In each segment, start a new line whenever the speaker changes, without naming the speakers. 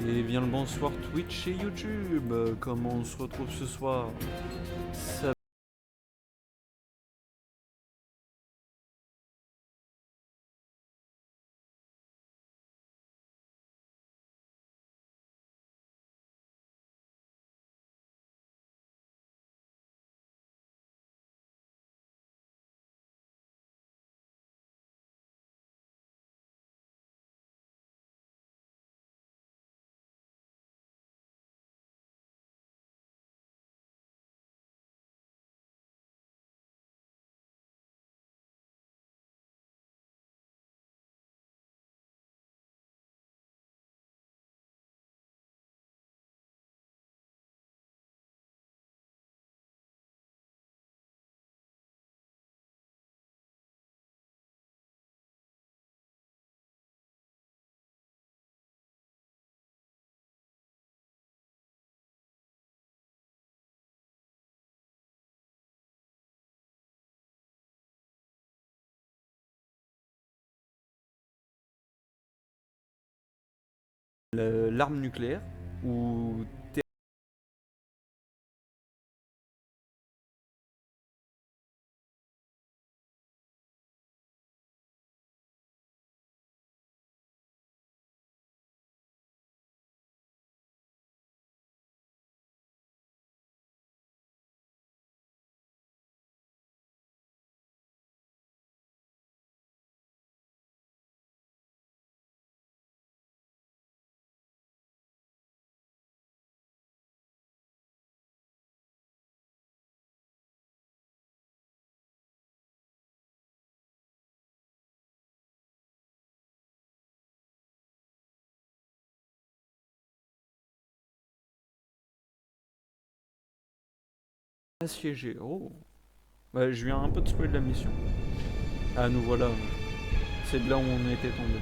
Et bien le bonsoir Twitch et YouTube. Comment on se retrouve ce soir? Ça l'arme nucléaire ou assiégé. Oh, ouais, je viens un peu de spoiler de la mission. Ah, nous voilà. C'est de là où on était tombé.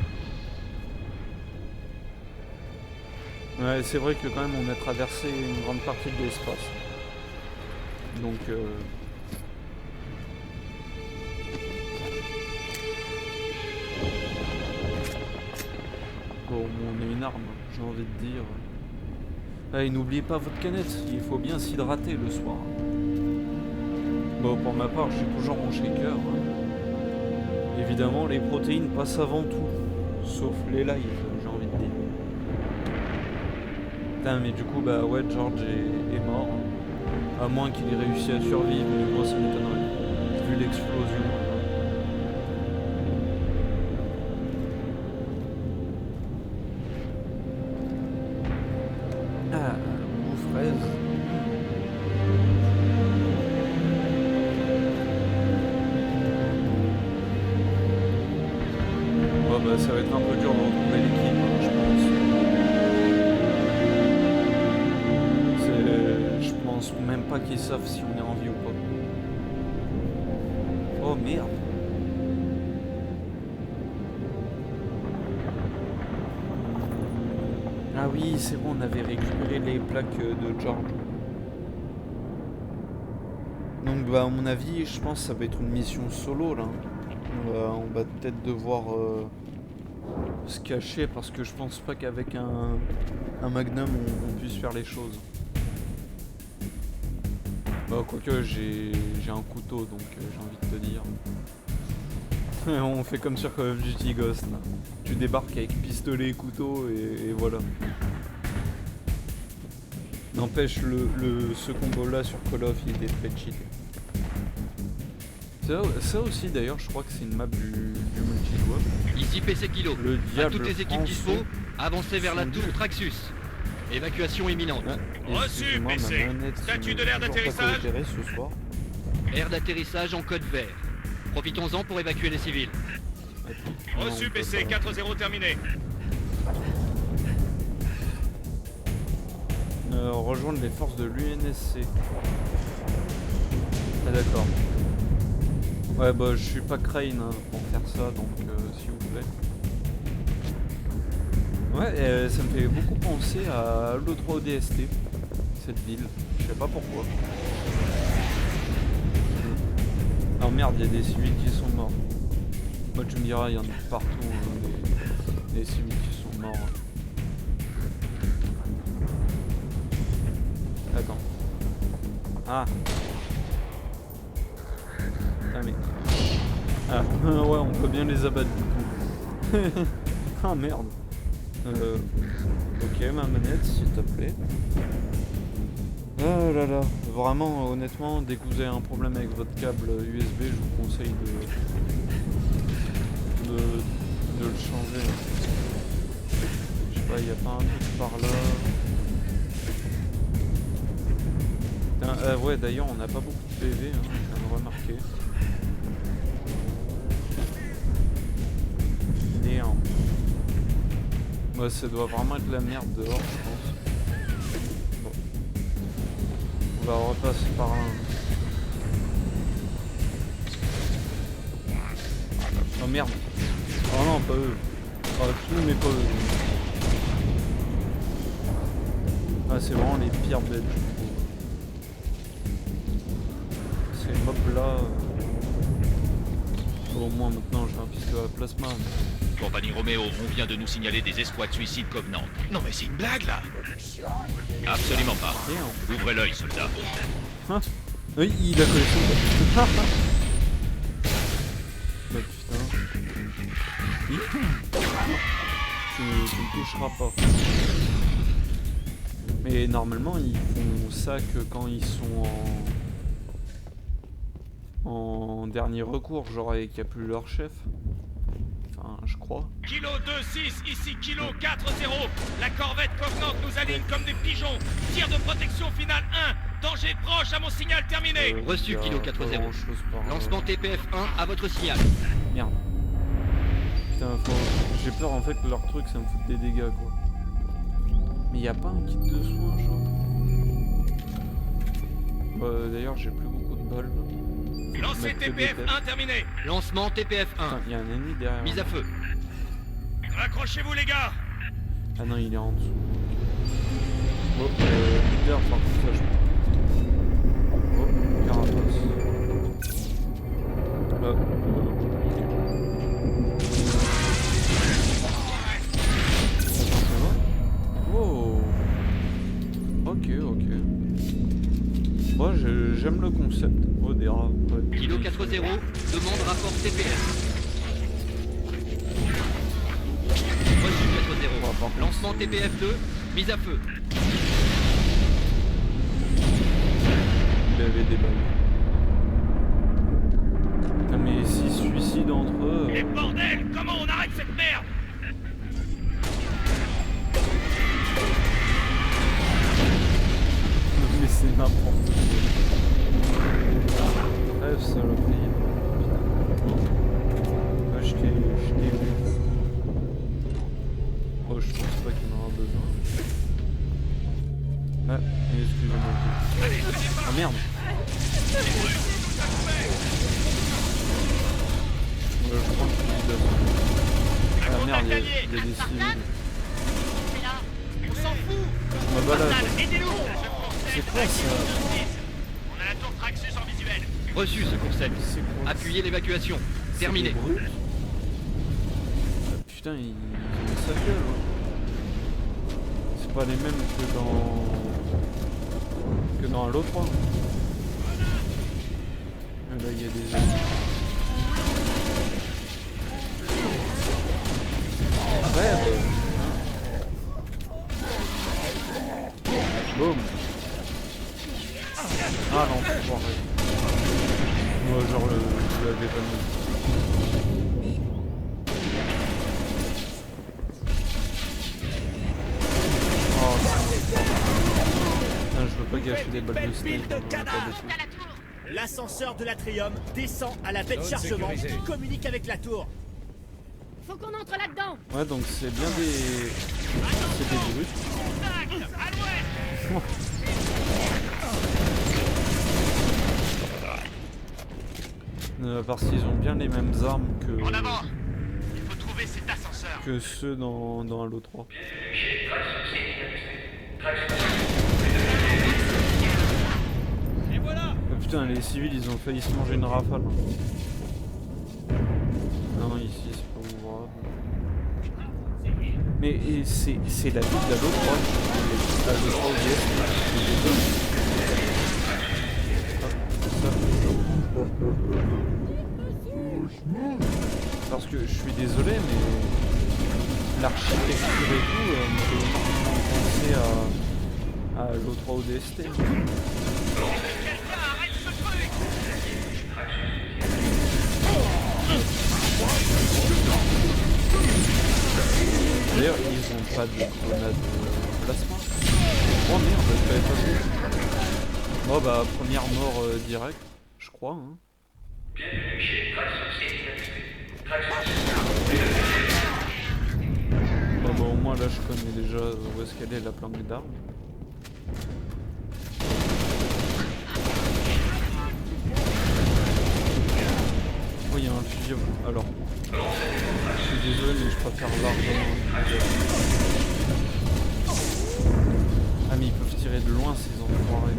Ouais, c'est vrai que quand même on a traversé une grande partie de l'espace. Donc bon, on a une arme, j'ai envie de dire. Ah, et n'oubliez pas votre canette, il faut bien s'hydrater le soir. Bon, pour ma part, j'ai toujours mon shaker. Évidemment, les protéines passent avant tout. Sauf les lives, j'ai envie de dire. Putain, mais du coup, bah ouais, George est mort. À moins qu'il ait réussi à survivre, mais moi ça m'étonnerait. Vu l'explosion. Ah, goût fraise. Oh bah ça va être un peu dur de retrouver l'équipe, hein, je pense. Je pense même pas qu'ils savent si on est en vie ou pas. Oh merde. Ah oui, c'est bon, on avait récupéré les plaques de George. Donc bah à mon avis, je pense que ça va être une mission solo là. On va peut-être devoir se cacher parce que je pense pas qu'avec un magnum on puisse faire les choses. Bah quoique j'ai un couteau donc j'ai envie de te dire. On fait comme sur Call of Duty Ghost là. Tu débarques avec pistolet et couteau et voilà. N'empêche ce combo là sur Call of il était très cheaté. Ça aussi d'ailleurs je crois que c'est une map du multijoueur.
Ici PC Kilo.
Le
à
diable
toutes les équipes
français.
dispo, avancez vers la tour Traxus. Évacuation imminente.
Ah,
Reçu,
excusez-moi, ma
PC.
manette
Statut
n'est
de l'air
toujours pas
d'atterrissage.
coopérée ce soir.
Aire d'atterrissage en code vert. Profitons-en pour évacuer les civils.
Attends,
Reçu,
non,
PC, 4-0 terminé.
rejoindre les forces de l'UNSC. Ah d'accord. Ouais bah je suis pas Crane hein, pour faire ça donc s'il vous plaît. Ouais ça me fait beaucoup penser à l'O3 ODST, cette ville, je sais pas pourquoi. Oh merde, il y a des civils qui sont morts. Moi tu me diras, il y en a partout des civils qui sont morts. Ah. Ah mais... Ah ouais, on peut bien les abattre du coup. Ah merde. Ok, ma manette, s'il te plaît. Oh là là, vraiment, honnêtement, dès que vous avez un problème avec votre câble USB, je vous conseille de le changer. Je sais pas, il n'y a pas un truc par là. Putain, ouais, d'ailleurs, on n'a pas beaucoup de PV, hein, je viens de remarquer. Merde. Ouais, ça doit vraiment être la merde dehors, je pense. Bon. On va repasser par là. Oh merde. Oh non, pas eux. Oh, tout, mais pas eux. Ah, c'est vraiment les pires bêtes, je trouve. Ces mobs là. Au moins maintenant j'ai un pistolet à plasma.
Compagnie Roméo, on vient de nous signaler des escouades suicides Covenant. Non mais c'est une blague là. Absolument pas. Ouvrez l'œil, soldat.
Hein? Oui, il a collé son bah putain. Tu ne toucheras pas. Mais normalement ils font ça que quand ils sont en dernier recours, genre et qu'il n'y a plus leur chef. Enfin, je crois.
Kilo 2-6, ici Kilo 4-0. La corvette Covenant nous aligne comme des pigeons. Tir de protection finale 1. Danger proche à mon signal terminé.
Reçu Kilo 4-0. Lancement TPF 1 à votre signal.
Merde. Putain, j'ai peur en fait que leur truc ça me foute des dégâts quoi. Mais y a pas un kit de soins genre. D'ailleurs j'ai plus beaucoup de balles.
Lancez TPF 1 terminé.
Lancement TPF 1.
Putain, y a un ennemi derrière.
Mise à feu.
Raccrochez-vous les gars.
Ah non, il est en dessous. Oh, leader par contre ça je pense. Oh, carapace. Oh. Ok. Moi j'aime le concept. Oh des rats. Ouais.
Kilo 4-0, demande rapport TPF. Reçu 4-0. Lancement TPF 2, mise à feu.
Il avait des balles. Putain, mais s'ils se suicident entre eux...
Et bordel, comment on arrête cette merde?
Mais c'est n'importe quoi. Bref, saloperie. Putain. Ouais, je t'ai vu. Oh, je pense pas qu'il en aura besoin. Ah, excusez-moi. Ah merde. Je prends le fusil d'assaut. Ah merde, il y a des civils.
On s'en fout.
Ma balade.
Aidez-nous.
C'est quoi ça?
On a la tour Traxxus en visuel.
Reçu, secours 7.
C'est quoi?
Appuyez l'évacuation. Terminé.
Ah, putain, ils ont sa gueule. Hein. C'est pas les mêmes que dans Halo 3. Là, il y a des ennemis. Arrête. Boum. Ah non, faut arrêter. Moi, genre, je l'avais pas mis. Oh, putain, je veux pas gâcher des balles de steak.
L'ascenseur de l'Atrium descend à la baie de chargement qui communique avec la tour.
Faut qu'on entre là-dedans.
Ouais, donc c'est bien des... C'est des brutes. Parce qu'ils ont bien les mêmes armes que...
En avant. Il faut trouver cet ascenseur.
Que ceux dans Halo 3.
Et voilà.
Putain, les civils ils ont failli se manger une rafale. Non, ici c'est pas ouvrable. Mais c'est la ville d'Halo 3. Halo 3 ODS. parce que je suis désolé, mais l'architecture et tout me fait énormément penser à l'O3 ODST. D'ailleurs, ils ont pas de grenade plasma. Oh merde, je l'avais pas vu. Oh bah, première mort direct, je crois. Hein. Bon bah, au moins là, je connais déjà où est-ce qu'elle est, la planque d'armes. Oh, il y a un fusil. Alors, je suis désolé, mais je préfère largement. Ah, mais ils peuvent tirer de loin ces enfoirés.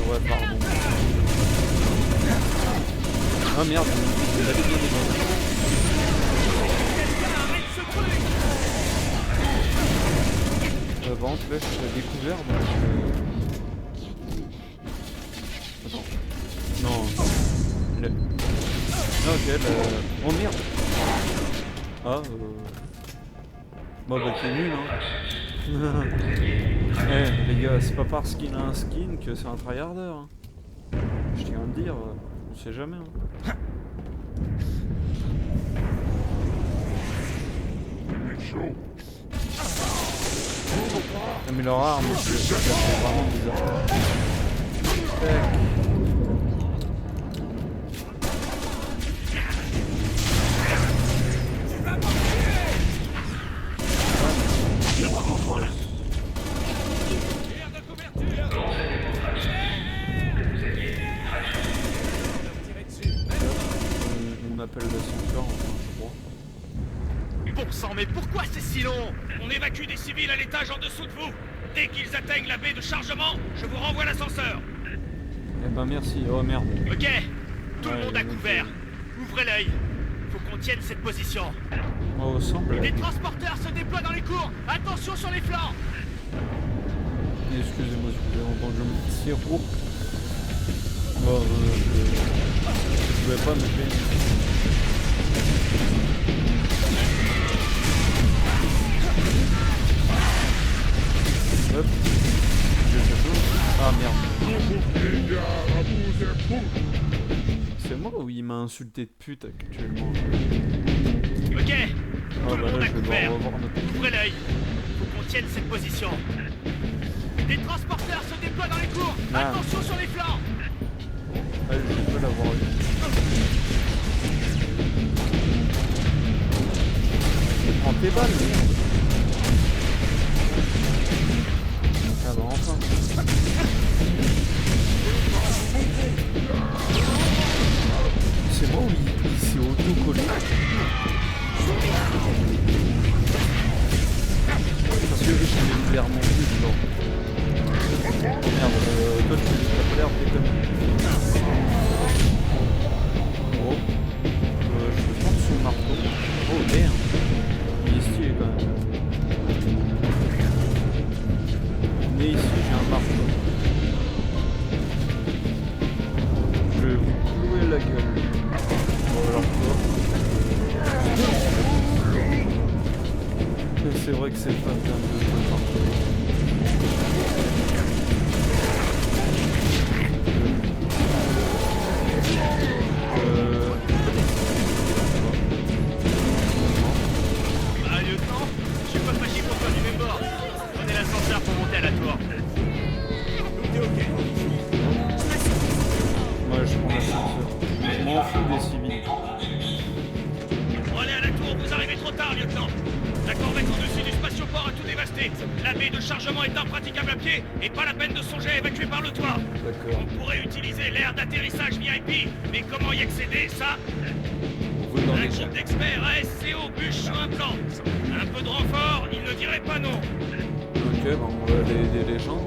Ouais, pardon. Ah merde, il avait bien des balles. Par contre, là, je suis découvert donc. Attends. Non. Le... Ah, ok, là... Oh merde. Ah, Bon bah t'es nul hein. Eh les gars, c'est pas parce qu'il a un skin que c'est un tryharder hein. Je tiens à le dire, on sait jamais hein. Ah, mais leur arme, c'est vraiment bizarre. Tac. On appelle l'ascenseur, enfin, je crois.
Bon sang, mais pourquoi c'est si long? On évacue des civils à l'étage en dessous de vous. Dès qu'ils atteignent la baie de chargement, je vous renvoie l'ascenseur.
Eh ben merci, oh merde.
Ok, tout le
Ouais,
monde à couvert. Ouvrez l'œil. Faut qu'on tienne cette position.
Oh, semble.
Les transporteurs se déploient dans les cours. Attention sur les flancs.
Excusez-moi si vous avez entendu mon petit héros. Bon, je voulais pas me plaindre. Hop. Ah merde. C'est moi ou il m'a insulté de pute actuellement?
Ok,
Ah
tout le
bah
monde
là
à
je vais
couvert.
devoir revoir notre...
Ouvrez l'œil. Faut qu'on tienne cette position. Les transporteurs se déploient dans les cours.
Ah.
Attention sur les flancs.
Allez, je peux l'avoir eu. Prends tes balles, merde. Ah bah enfin. C'est moi ou il s'est auto-collé? Parce que je l'ai clairement vu, genre. Merde, toi tu t'as pas l'air de déconner. Oh. Je peux prendre son marteau. Oh merde. Il est stylé quand même. Mais ici j'ai un marteau. Je vais vous clouer la gueule. Bon alors quoi. C'est vrai que c'est pas bien de jouer marteau.
Ah, lieutenant, je suis pas fâché qu'on soit du même bord. Prenez l'ascenseur pour monter à la tour. Tout est ok.
Moi je prends l'ascenseur. Je m'en fous des civils.
Prenez à la tour, vous arrivez trop tard, lieutenant. La corvette au-dessus du spatioport a tout dévasté. La baie de chargement est impraticable à pied et pas la peine de songer à évacuer par le toit.
D'accord.
On pourrait utiliser l'aire d'atterrissage VIP, mais comment y accéder, ça?
Vous dans
Un
les
groupe d'experts ASCO bûche sur un plan. Un peu de renfort, il ne dirait pas non.
Ok, bah on va aider les gens.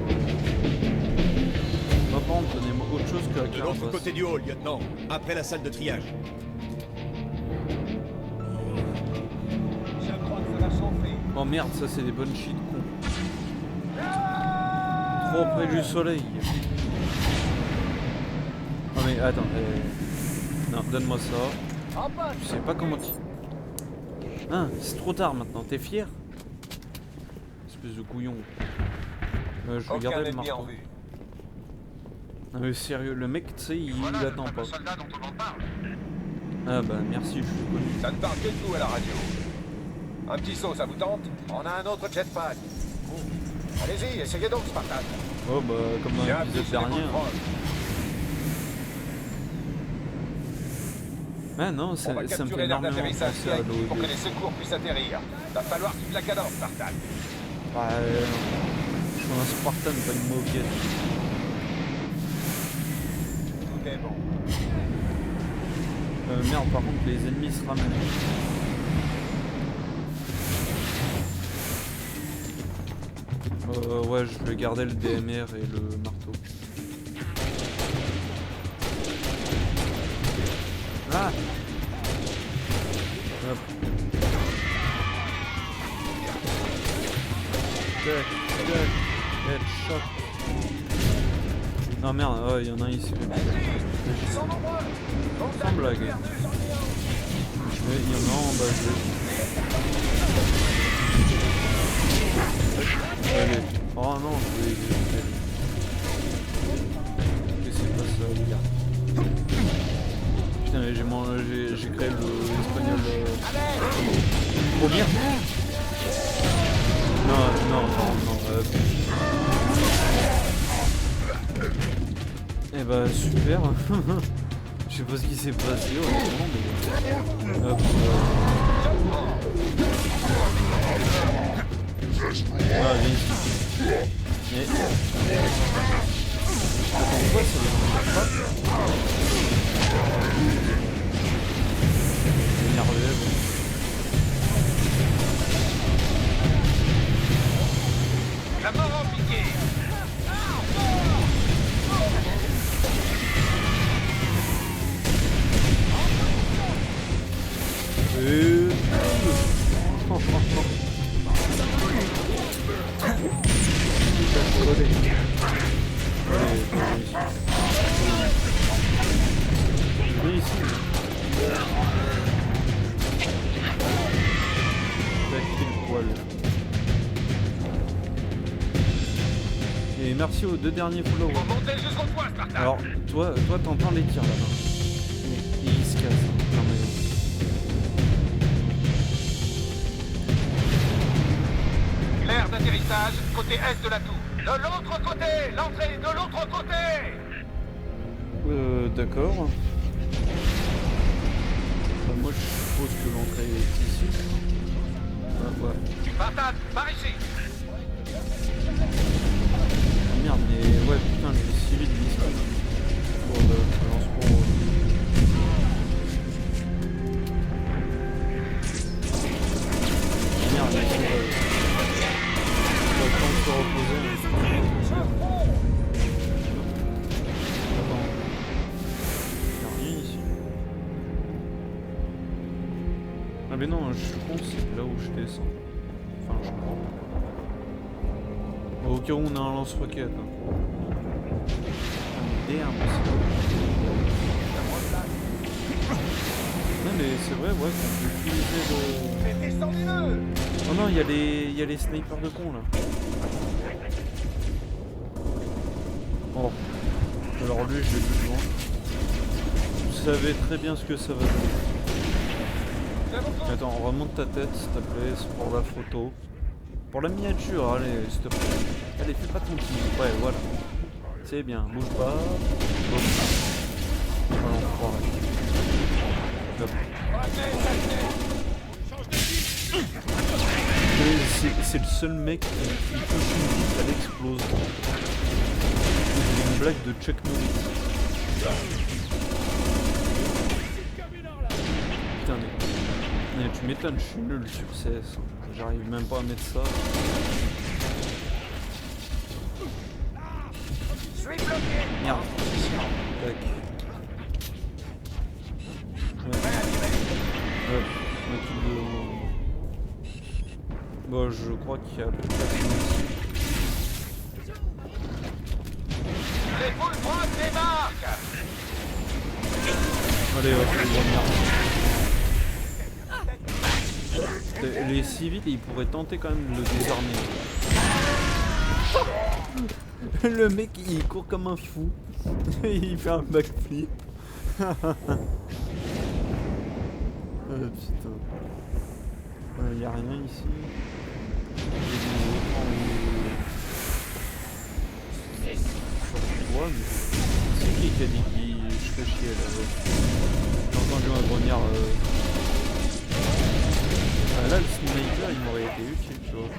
Par contre, donnez-moi autre chose que la
De l'autre
carapace.
côté du hall, lieutenant. Après la salle de triage.
Oh merde, ça c'est des bonnes shit con. Trop près du soleil. Oh mais attends, Non, donne-moi ça. Je sais pas comment tu... Ah, c'est trop tard maintenant, t'es fier? Espèce de couillon. Je vais garder le marteau. Non mais sérieux, le mec, tu sais, il attend pas. Ah bah merci, je suis connu.
Ça ne parle que de vous à la radio. Un petit saut, ça vous tente? On a un autre jetpack. Allez-y, essayez donc, Spartan.
Oh bah comme dans l'épisode dernier. Ah non, ça me fait énormément penser à l'eau.
Pour que les secours puissent atterrir. Va falloir suivre la cadence, Spartan.
Bah je suis un Spartan, pas une mauviette.
Tout est bon.
Merde, par contre les ennemis se ramènent. Ouais, je vais garder le DMR et le marteau. Ah! Hop. Tac, tac, headshot. Non merde, il y en a un ici. Sans blague. Il y en a un en bas. Allez. Oh non, je vais... Qu'est-ce que c'est pas ça, les gars? Putain, j'ai créé l'espagnol... Oh merde! Non, non, non. Eh bah super. Je sais pas ce qui s'est passé honnêtement, mais... Hop, voilà, viens ici. Mais... Attends, quoi ça ne marche pas? Énervé, bon.
La mort en piqué.
Et merci aux 2 derniers followers. Alors, toi t'entends les tirs là-bas. Et il se casse. Non, mais...
Clair d'atterrissage, côté est de la tour. De l'autre côté! L'entrée de l'autre côté!
D'accord. Enfin, moi je suppose que l'entrée est ici. Ah, ouais.
Spartan, par ici!
Merde, mais ouais, putain, les civils ils sont pour le lance-pour. Merde, mais on va pas se reposer. Attends. Y'a rien ici. Ah mais non, je suis con, c'est là où je descends. Enfin, je crois. Au cas où on a un lance-roquette. Hein. Damn, non mais c'est vrai, ouais, qu'on peut utiliser le... Oh non, il y a les snipers de con là. Oh. Alors lui, je l'ai vu devant. Vous savez très bien ce que ça va donner. Attends, remonte ta tête, s'il te plaît, c'est pour la photo. Pour la miniature, allez, s'il te plaît. Allez, fais pas ton petit. Ouais, voilà. C'est bien, bouge pas. Voilà, on croirait. Hop. C'est le seul mec qui touche une bite, elle explose. C'est une blague de Chuck Norris. Putain, mais tu m'étonnes, je suis nul sur CS. J'arrive même pas à mettre ça. Merde. Tac. Ouais. Un truc de... Bon, je crois qu'il y a plus de personne ici.
Les poules froides débarquent!
Allez, hop, les civils, ils pourraient tenter quand même de le désarmer. Le mec, il court comme un fou. Il fait un backflip. Putain. Y a rien ici. Ouais, mais c'est qui a dit qu'il je fais chier là? J'ai entendu un grognard. Ah, là, le sniper il m'aurait été utile, tu vois.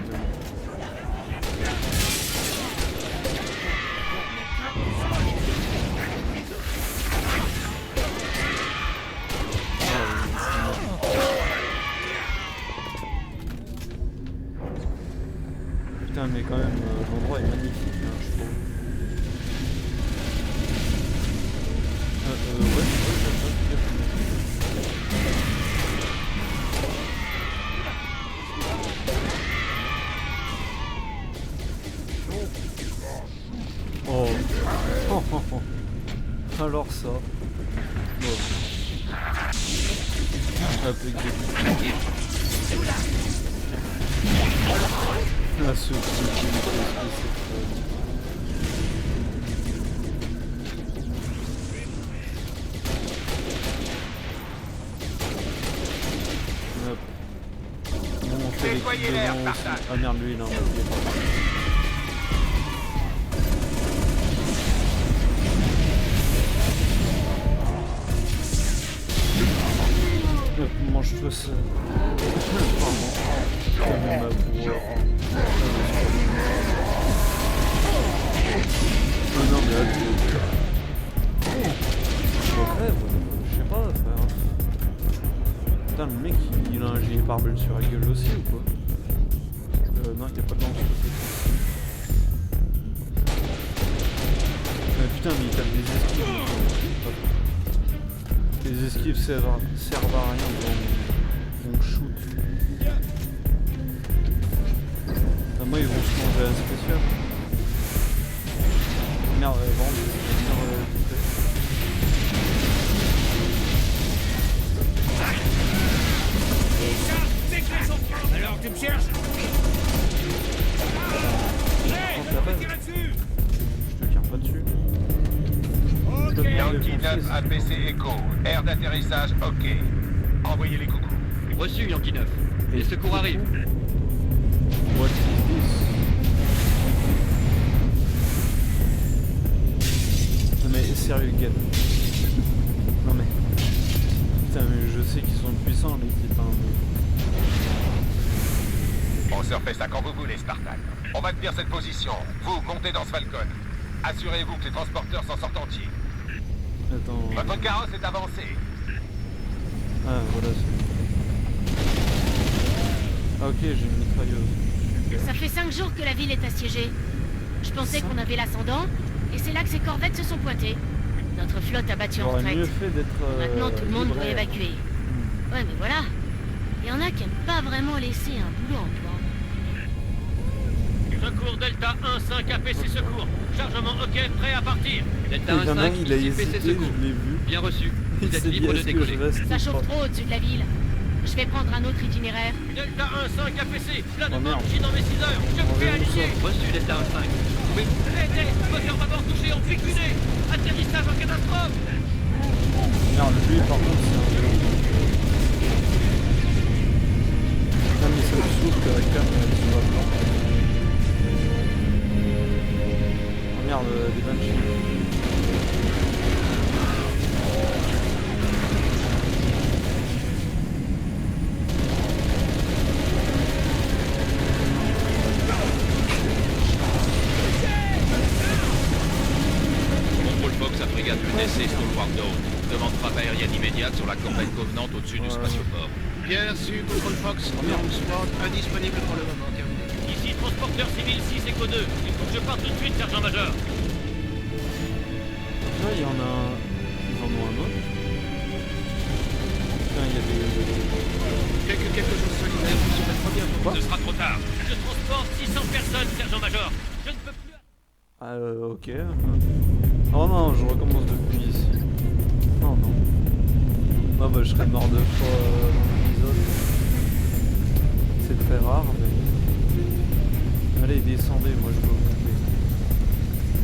Putain, mais quand même, l'endroit est magnifique, hein, je trouve. Ouais, oh. Alors ça. Bon. Un peu exécuté. Ah, ce truc, hop. Bon, on fait les trucs devant aussi. Ah merde, lui, non, il est pas là. Mange-toi ça. Pardon. Ma voix. Oh non mais là je crève, je sais pas frère. Putain le mec il a un gilet pare-balles sur la gueule aussi ou quoi? Non il y a pas de lance. Putain mais il tape des esquives. Les esquives servent à rien devant mon shoot. Moi ils vont se manger à la spéciale. Merde, vendre.
Alors tu me cherches?
Je te tire pas dessus.
Yankee 9 APC Echo. Aire d'atterrissage OK. Envoyez les coucous.
Reçu, Yankee 9. Les secours arrivent.
What is this? Non mais sérieux Gab. Non mais. Putain mais je sais qu'ils sont puissants les types hein, mais...
On se refait ça quand vous voulez, Spartan. On va tenir cette position. Vous comptez dans ce Falcon. Assurez-vous que les transporteurs s'en sortent entiers.
Attends...
Votre carrosse est avancé.
Ah voilà c'est... Ah ok j'ai une mitrailleuse.
Ça fait 5 jours que la ville est assiégée. Je pensais qu'on avait l'ascendant, et c'est là que ces corvettes se sont pointées. Notre flotte a battu en retraite.
Mieux fait d'être...
Maintenant tout le monde doit
libraire.
évacuer. Ouais mais voilà. Il y en a qui aiment pas vraiment laisser un boulot en plan.
Secours Delta 1-5 APC secours. Chargement OK, prêt à partir.
Delta
Il y en a un,
1-5,
il a
ici
hésité,
PC secours.
je l'ai vu.
Bien reçu. Vous
Il
êtes
s'est dit
libre de
est-ce que
décoller.
je reste
Ça
ou
chauffe
pas.
trop au-dessus de la ville. Je vais prendre un autre itinéraire.
Delta 1-5 APC, plein de
Oh, merde.
marge dans mes 6 heures. Je vous fais aligner.
Reçu, Delta 1-5. Oui.
Aidez, moteur bâbord touché en picuné. Atterrissage en catastrophe.
Merde, lui par contre c'est un peu... Putain mais ça me saoule que la cam elle se voit blanc. Oh merde, des banshees.
Contrôle Fox à brigade UTC sur le Wardown. Demande frappe aérienne immédiate sur la corvette Covenant au-dessus du spatioport.
Bien reçu, Control Fox. Round Squad indisponible pour le moment, terminé.
Ici transporteur civil 6 Echo 2. Il faut que je parte tout de suite, sergent-major.
Là il y en a un... Ils en ont un autre. Putain il y a des...
Quelque chose solidaire, vous serez très bien.
Quoi?
Ce sera trop tard. Je transporte 600 personnes, sergent-major. Je ne peux plus...
Ah ok. Oh non, je recommence depuis ici. Oh non. Ah bah je serais mort 2 fois dans l'épisode. C'est très rare mais... Allez descendez, moi je veux monter.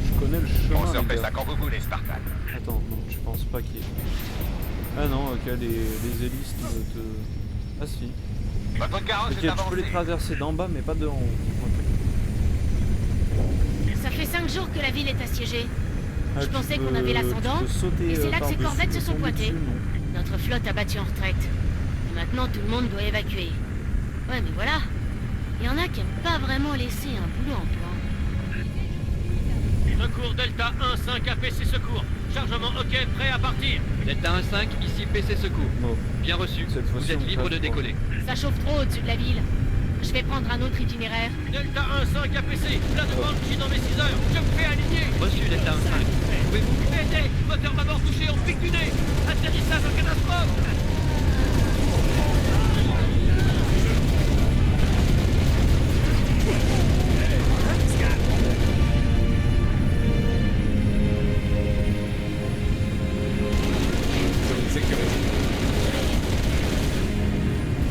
Je connais le chemin.
On se refait
les
ça
gars.
quand vous voulez, Spartan.
Attends, non, je pense pas qu'il y ait... Ah non, ok, les hélices te... Ah si.
Votre garage
Ok,
est
tu peux les
avancé.
traverser d'en bas mais pas de en haut.
Ça fait 5 jours que la ville est assiégée.
Ah,
Je
tu
pensais
peux-
qu'on avait l'ascendant,
tu peux sauter,
et c'est là que ces
par-dessus,
corvettes se sont
tomber
pointées.
dessus, non.
Notre flotte a battu en retraite. Et maintenant, tout le monde doit évacuer. Ouais, mais voilà. Il y en a qui aiment pas vraiment laisser un boulot en plan.
Secours Delta 1-5 APC secours. Chargement OK, prêt à partir.
Delta 1-5, ici PC Secours.
Bon,
Bien reçu.
Cette
Vous
fois-ci,
êtes
on
libre
passe
de
pas.
décoller.
Ça chauffe trop au-dessus de la ville. Je vais prendre un autre itinéraire.
Delta 1-5 APC, plein de Banshee dans mes 6 heures. Je me fais aligner.
Reçu Delta 1-5.
Pouvez-vous m'aider? Moteur d'abord touché en pic du nez. Atterrissage en catastrophe.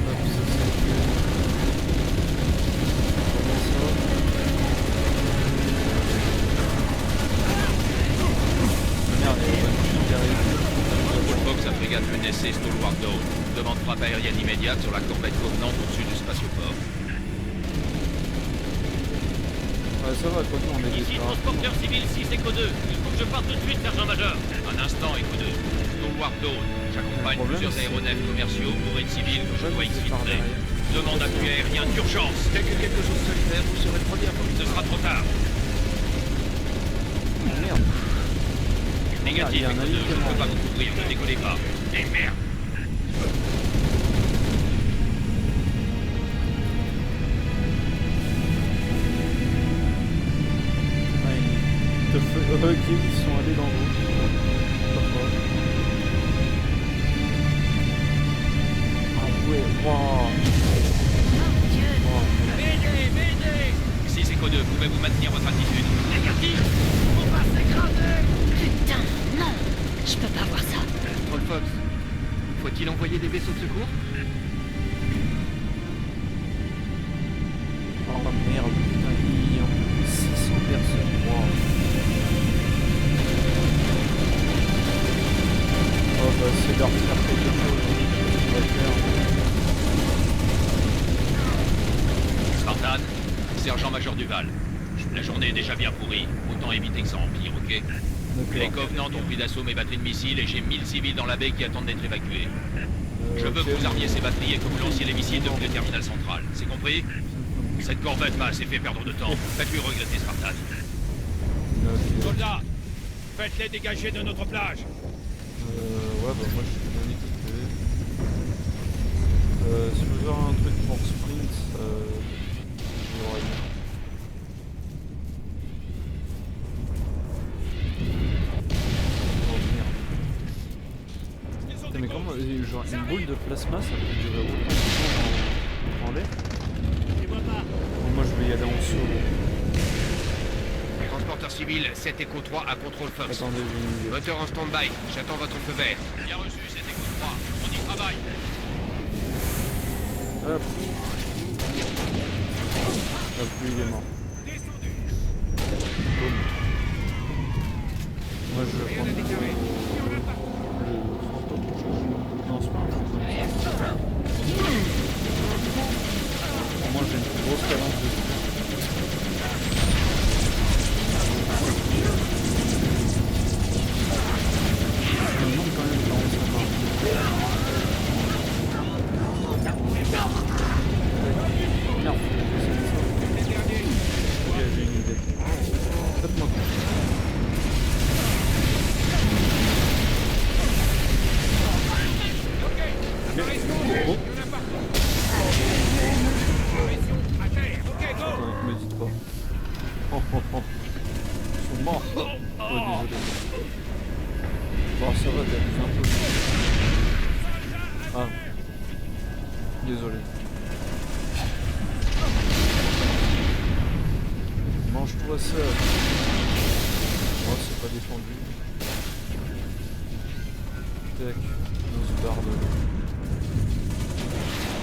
hop, ça c'est... Comment ça? Merde, il y a une machine qui arrive.
Fox à frégate menacée Stalwart Dawn. Demande frappe aérienne immédiate sur la corvette Covenant au-dessus du spatioport.
Ouais, ça va, quoi, on est
Ici,
des
transporteur civil 6 Echo 2. Il faut que je parte tout de suite, sergent-major. Un instant, Echo 2. Stalwart Dawn. J'accompagne
Le problème,
plusieurs
c'est-
aéronefs commerciaux pour une civile que je dois
c'est par
exfiltrer.
derrière.
Demande appui aérien d'urgence. Dès que quelque chose se fait, vous serez le premier à ce sera trop tard.
Merde.
Négatif,
il y a un
Echo 2. Je ne
alignement.
peux pas vous couvrir. Ne décollez pas. Et merde.
Ah, il te fait... Ok, ils sont allés dans l'eau. Pourquoi? Ah ouais, waouh.
Oh Dieu.
M'aidez, m'aidez. 6 Echo 2, pouvez-vous maintenir votre attitude? Négatif. On va s'écraser.
Putain, non. Je peux pas voir ça.
Control Fox. Faut-il envoyer des vaisseaux de secours?
Oh merde, putain, il y a 600 personnes. Wow. Oh bah c'est leur faire quelque chose. On va faire.
Spartan, sergent-major Duval. La journée est déjà bien pourrie, autant éviter que ça empire, ok? Les Covenants ont pris d'assaut mes batteries de missiles et j'ai 1000 civils dans la baie qui attendent d'être évacués. Je veux que vous armiez ces batteries et que vous lanciez les missiles depuis le terminal central. C'est compris? Cette corvette m'a assez fait perdre de temps. Faites-lui regretter, Spartan.
Ok.
Soldats, faites-les dégager de notre plage.
Ouais bah moi je suis bien équipé. Si je veux faire un truc pour sprint, j'aurais bien. Oh merde. Putain, mais comment, genre une boule de plasma ça peut durer autant de temps en l'air? Bon, moi je vais y aller en solo.
Transporteur civil, 7 Echo 3 à contrôle Fox.
Attendez, j'ai une idée.
Moteur en stand-by, j'attends votre feu vert. Bien reçu, 7 Echo 3, on y travaille.
Hop. Hop, lui il est mort. Boum. Moi je vais prendre le fantôme. Non, c'est pas un fantôme. Moi j'ai une grosse cadence de tir. Je me demande quand même comment ça marche. Merde, c'est ça. Ok, j'ai une idée. Faites-moi confiance. Ok. Oh. Non, me dites pas. Oh, oh, oh. Ils sont morts. Oh, désolé. Bon, ça va, t'abuses un peu. Ah. Désolé. Mange-toi ça. Oh, c'est pas défendu. Tac. barre de...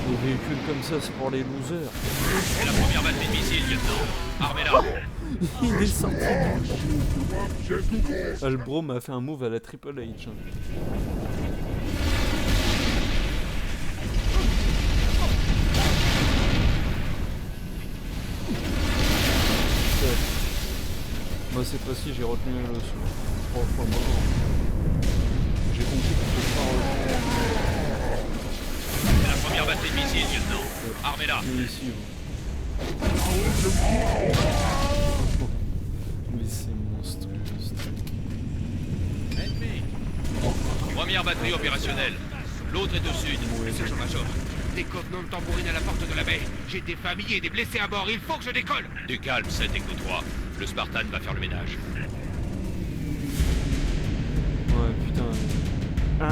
Les véhicules comme ça, c'est pour les losers.
C'est la première batterie de missiles, lieutenant. Armez-la.
Il est sorti. Albro m'a fait un move à la Triple H. Moi cette fois-ci j'ai retenu le son. 3 fois mort. J'ai compris qu'on peut pas rejoindre.
C'est la première batterie de missiles, lieutenant. Armez-la.
Mais ici, vous. Mais c'est monstrueux ce truc.
Première batterie opérationnelle. L'autre est au sud. Sergent-major.
Des Covenants tambourinent à la porte de la baie. J'ai des familles et des blessés à bord. Il faut que je décolle.
Du calme, 7 Echo 3. Le Spartan va faire le ménage.
Ouais, putain. Ça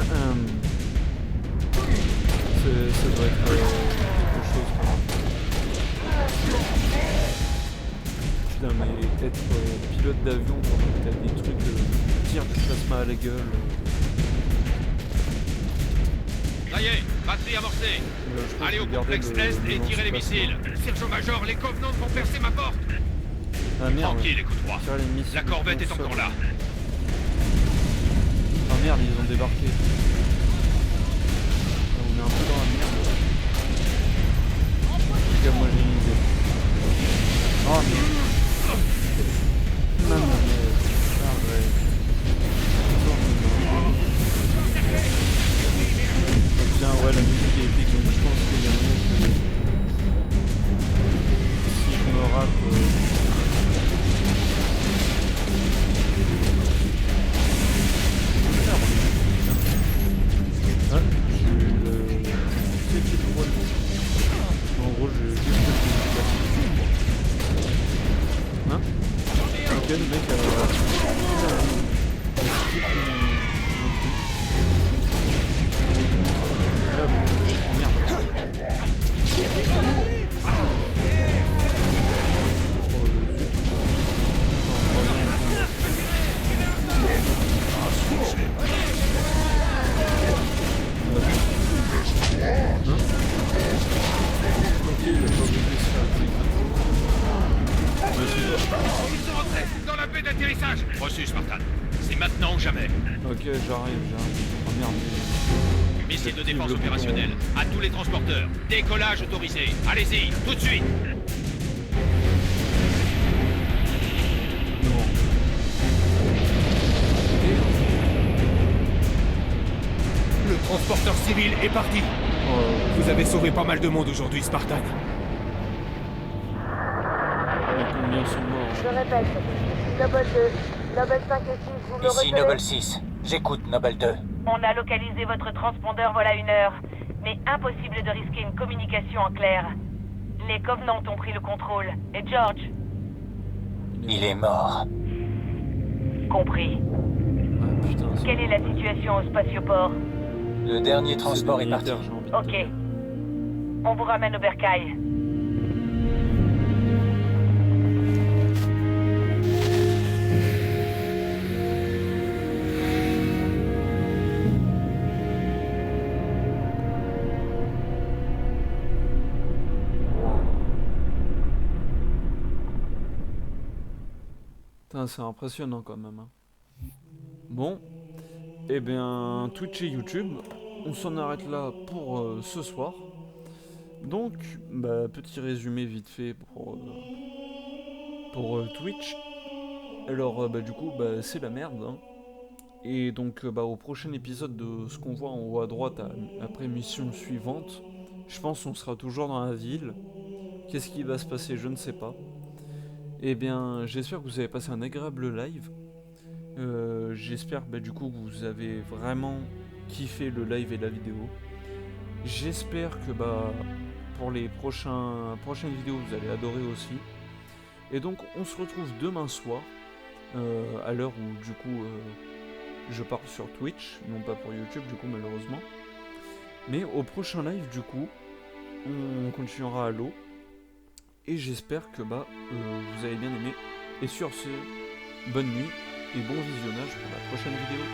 doit être quelque chose quand même. Putain, mais être pilote d'avion quand t'as des trucs tir du plasma à la gueule.
Ça y est, batterie amorcée. Allez au complexe Est et tirez les missiles.
Sergent-major, les Covenants vont percer ma porte.
Ah merde.
Tranquille, Echo 3. La corvette est encore là.
Ah merde, ils ont débarqué. On est un peu dans la merde. En tout cas, moi j'ai une idée. Oh mais... Non, mais... Ah ouais. Tiens, ouais, la musique est épique, donc je pense qu'il y a mieux que... Si je me rate... En gros, je hein? Ok, le mec a...
Ils sont rentrés dans la baie d'atterrissage.
Reçu, Spartan. C'est maintenant ou jamais.
Ok, j'arrive. Oh merde.
Missile de défense opérationnel. À tous les transporteurs. Décollage autorisé. Allez-y, tout de suite.
Non.
Le transporteur civil est parti. Vous avez sauvé pas mal de monde aujourd'hui, Spartan.
Combien sont morts?
Je répète, Noble 2, Noble 5 et 6, vous me
Ici
recevez?
Noble 6. J'écoute, Noble 2.
On a localisé votre transpondeur voilà 1 heure, mais impossible de risquer une communication en clair. Les Covenants ont pris le contrôle. Et George?
Il est mort.
Compris.
Ah putain, c'est...
Quelle est la situation au spatioport?
Le dernier transport est parti.
militaire, j'ai envie de
Ok.
dire.
On vous ramène au bercail.
Putain, c'est impressionnant quand même. Hein. Bon, eh bien, Twitch et YouTube, on s'en arrête là pour ce soir. Donc, bah, petit résumé vite fait pour Twitch. Alors, bah, du coup, bah, c'est la merde. Hein. Et donc, bah, au prochain épisode de ce qu'on voit en haut à droite, après mission suivante, je pense qu'on sera toujours dans la ville. Qu'est-ce qui va se passer, je ne sais pas. Eh bien, j'espère que vous avez passé un agréable live. J'espère que du coup vous avez vraiment kiffé le live et la vidéo. J'espère que pour les prochaines vidéos vous allez adorer aussi. Et donc on se retrouve demain soir, à l'heure où du coup je pars sur Twitch, non pas pour YouTube du coup malheureusement. Mais au prochain live du coup, on continuera à l'eau. Et j'espère que vous avez bien aimé. Et sur ce, bonne nuit et bon visionnage pour la prochaine vidéo.